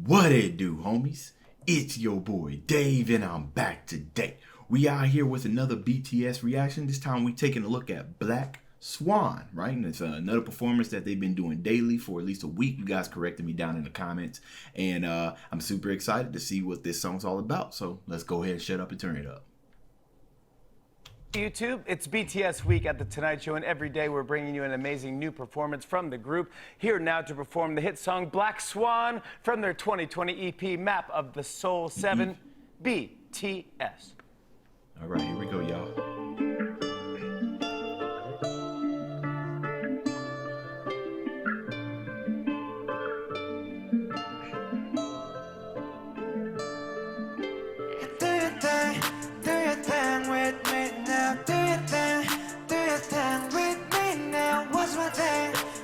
What it do, homies? It's your boy Dave, and I'm back today. We out here with another BTS reaction. This time we taking a look at Black Swan, right? And it's another performance that they've been doing daily for at least a week. You guys corrected me down in the comments, and I'm super excited to see what this song's all about. So let's go ahead and shut up and turn it up. YouTube, it's BTS week at The Tonight Show, and every day we're bringing you an amazing new performance from the group. Here now to perform the hit song Black Swan from their 2020 EP, Map of the Soul 7, BTS. All right, here we go, y'all.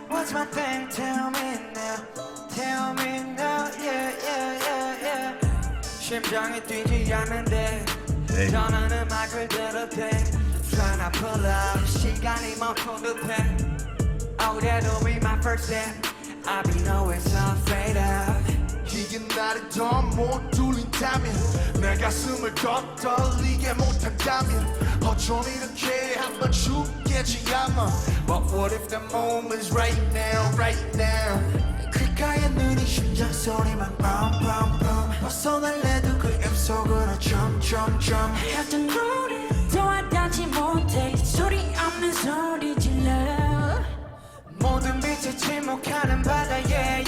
What's my thing? Tell me now, yeah. 심장이 뛰지 않는데 전하는 음악을 들었대. Trying to pull up, 시간이 멈춰도 돼. Oh, that'll be my first step. I'll be nowhere so afraid of. 이게 나를 더 못 뚫린다면 내 가슴을 더 떨리게 못한다면 어쩜 이렇게 한번 죽겠지 아마. But what if the moment's right now, right now. 귓가에 눈이 심장 소리만 뻥뻥뻥 벗어날래도 그 입속으로 점점점 하여튼 우리 도와닿지 못해 소리 없는 소리 질러 모든 빛에 침묵하는 바다 yeah.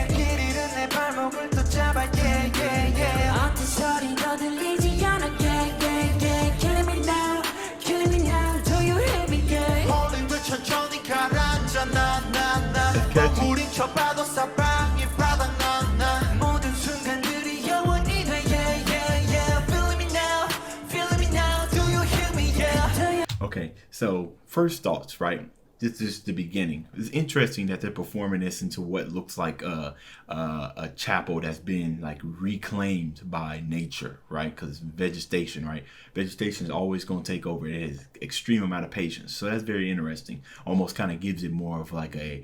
길 잃은 내 발목을 또 잡아 yeah. 어떤 소리도 들리지 않아 yeah. Killing me now do you hear me yeah. 홀린 듯 천천히 가라앉아 나 우린 쳐봐도 사방이 바닥 나 모든 순간들이 영원히 돼 yeah. Feeling me now do you hear me yeah. Okay, so first thoughts, right? This is the beginning. It's interesting that they're performing this into what looks like a chapel that's been like reclaimed by nature, right? Because vegetation, right? Vegetation is always going to take over. It has extreme amount of patience, so that's very interesting. Almost kind of gives it more of like a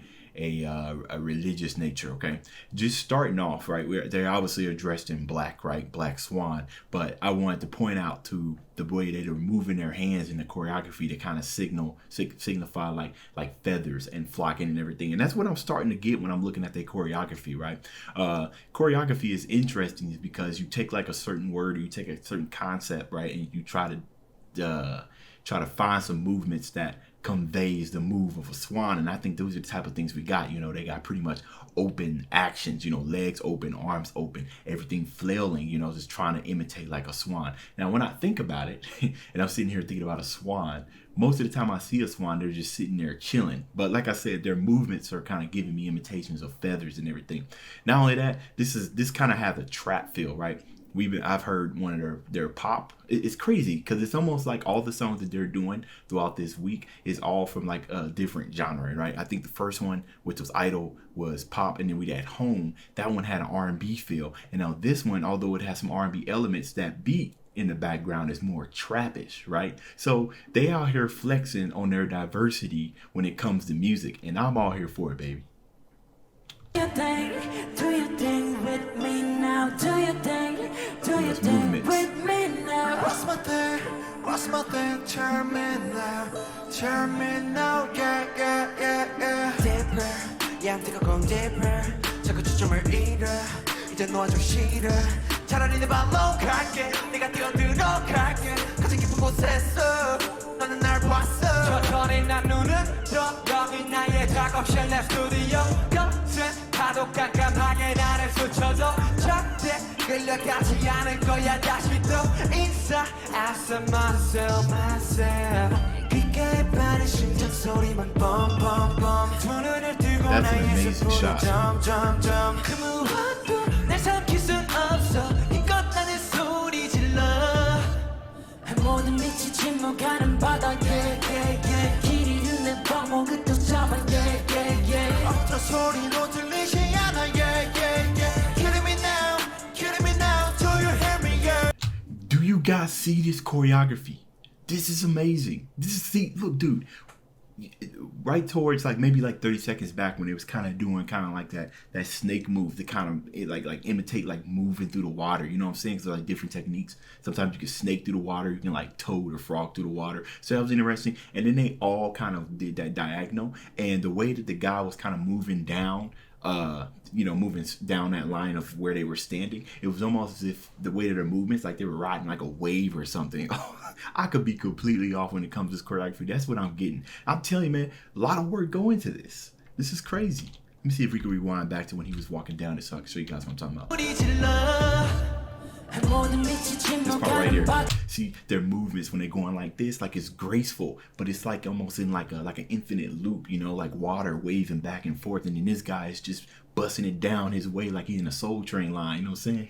religious nature. Okay, just starting off, right, they're obviously are dressed in black, right? Black Swan. But I wanted to point out to the way they were moving their hands in the choreography to kind of signify like feathers and flocking and everything. And that's what I'm starting to get when I'm looking at their choreography, right? Choreography is interesting is because you take like a certain word or you take a certain concept, right, and you try to find some movements that conveys the move of a swan. And I think those are the type of things we got. You know, they got pretty much open actions, you know, legs open, arms open, everything flailing, you know, just trying to imitate like a swan. Now when I think about it, and I'm sitting here thinking about a swan, most of the time I see a swan, they're just sitting there chilling. But like I said, their movements are kind of giving me imitations of feathers and everything. Not only that, this kind of has a trap feel, right? I've heard one of their pop. It's crazy because it's almost like all the songs that they're doing throughout this week is all from like a different genre, right? I think the first one, which was Idol, was pop, and then we had Home. That one had an R&B feel, and now this one, although it has some R&B elements, that beat in the background is more trappish, right? So they out here flexing on their diversity when it comes to music, and I'm all here for it, baby. Do you think with me now? Do you think with me now? What's my thing? Tell me now, yeah. Deeper, yeah, I'm 뜨거운 deeper. 자꾸 초점을 잃어. 이제 놓아줘 싫어. 차라리 내 발로 갈게. 내가 뛰어들어갈게. 가장 깊은 곳에서 너는 날 봤어. 천천히 난 눈을 떠. 여기 나의 작업실 내 스튜디오. 거센 파도 깜깜하게 나를 스쳐도 절대 끌려가지 않을 거야. 다시 또 인사. I said myself. 귓가에 빠른 심장 소리만 뻔뻔뻔. 두 눈을 뜨고 나의 세포를 점점점. 그 무엇도 날 삼킬 순 없어. 이것 나는 소리 질러. 모든 빛이 침묵하는 바다 yeah. 길 잃은 내 발목을 또 잡아 yeah. 어떤 소리도 들리지 않아 yeah. Killing me now, do you hear me yeah. Do you guys see this choreography? This is amazing. Look, dude, right towards like maybe like 30 seconds back when it was kind of doing kind of like that snake move to kind of like imitate like moving through the water. You know what I'm saying? So like different techniques. Sometimes you can snake through the water. You can like toad or frog through the water. So that was interesting. And then they all kind of did that diagonal, and the way that the guy was kind of moving down, moving down that line of where they were standing, it was almost as if the way of their movements, like they were riding like a wave or something. I could be completely off when it comes to this choreography. That's what I'm getting. I'm telling you, man, a lot of work go into this. This is crazy. Let me see if we can rewind back to when he was walking down this so I can show you guys what I'm talking about. This part right here. See their movements when they're going like this, like it's graceful, but it's like almost in like an infinite loop, like water waving back and forth, and then this guy is just busting it down his way like he's in a Soul Train line. You know what I'm saying?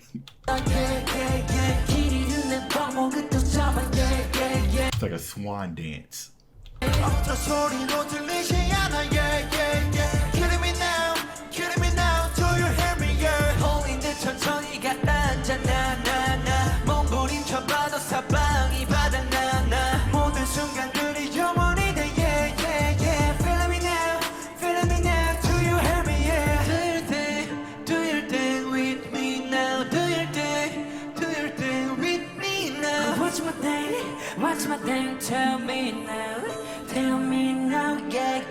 It's like a swan dance. What's my thing? Tell me now, yeah.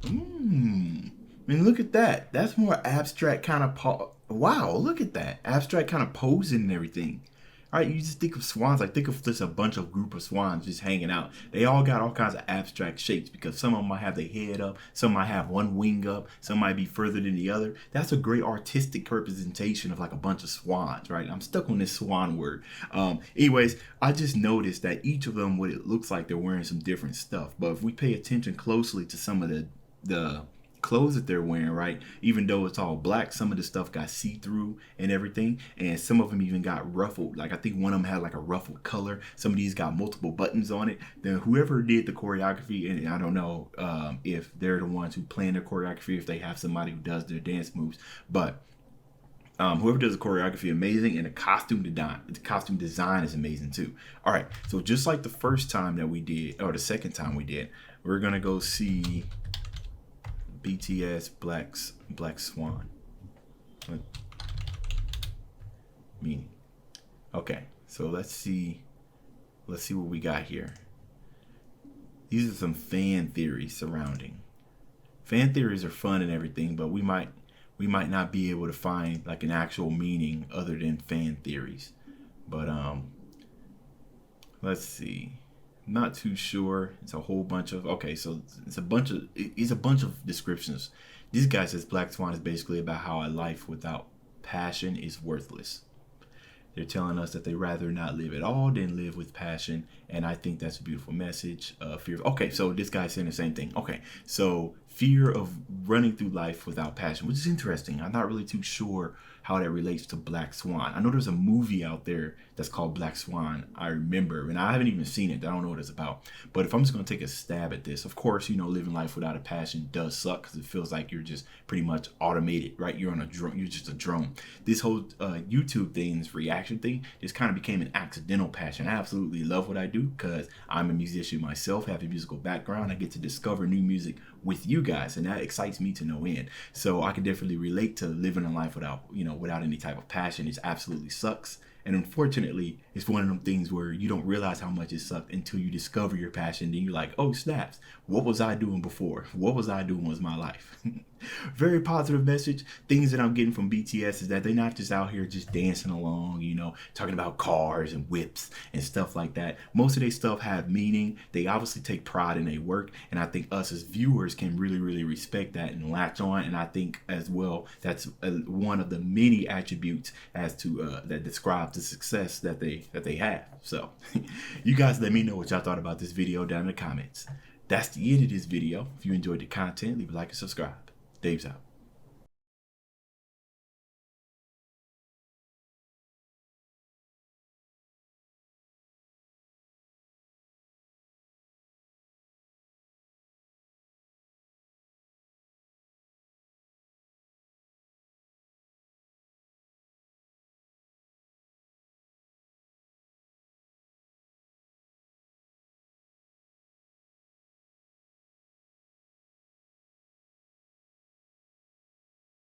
I mean, look at that. That's more abstract kind of wow, look at that. Abstract kind of posing and everything. All right, you just think of swans, like think of just a group of swans just hanging out. They all got all kinds of abstract shapes because some of them might have their head up, some might have one wing up, some might be further than the other. That's a great artistic representation of like a bunch of swans, right? I'm stuck on this swan word. Anyways, I just noticed that each of them, what it looks like they're wearing some different stuff. But if we pay attention closely to some of the clothes that they're wearing, right, even though it's all black, some of the stuff got see-through and everything, and some of them even got ruffled. Like I think one of them had like a ruffled color. Some of these got multiple buttons on it. Then whoever did the choreography, and I don't know if they're the ones who plan their choreography, if they have somebody who does their dance moves, but whoever does the choreography, amazing, and the costume design is amazing too. All right, so just like the first time that we did, or the second time we did, we're gonna go see BTS Black Swan. Meaning. Okay, so let's see what we got here. These are some fan theories surrounding. Fan theories are fun and everything, but we might not be able to find like an actual meaning other than fan theories. But let's see. Not too sure. It's a whole bunch of it's a bunch of descriptions. This guy says Black Swan is basically about how a life without passion is worthless. They're telling us that they rather not live at all than live with passion, and I think that's a beautiful message. Fear. Okay, so this guy's saying the same thing. Okay, so fear of running through life without passion, which is interesting. I'm not really too sure how that relates to Black Swan. I know there's a movie out there that's called Black Swan. I remember, and I haven't even seen it. I don't know what it's about. But if I'm just going to take a stab at this, of course, living life without a passion does suck because it feels like you're just pretty much automated, right? You're on a drone. You're just a drone. This whole YouTube thing, this reaction thing, just kind of became an accidental passion. I absolutely love what I do because I'm a musician myself, have a musical background. I get to discover new music with you guys, and that excites me to no end. So I can definitely relate to living a life without any type of passion. It absolutely sucks. And unfortunately, it's one of them things where you don't realize how much it sucked until you discover your passion. Then you're like, oh, snaps. What was I doing before? What was I doing was my life. Very positive message. Things that I'm getting from BTS is that they're not just out here just dancing along, talking about cars and whips and stuff like that. Most of their stuff have meaning. They obviously take pride in their work. And I think us as viewers can really, really respect that and latch on. And I think as well, that's one of the many attributes as to that describe the success that they have. So you guys let me know what y'all thought about this video down in the comments. That's the end of this video. If you enjoyed the content, leave a like and subscribe. Dave's out.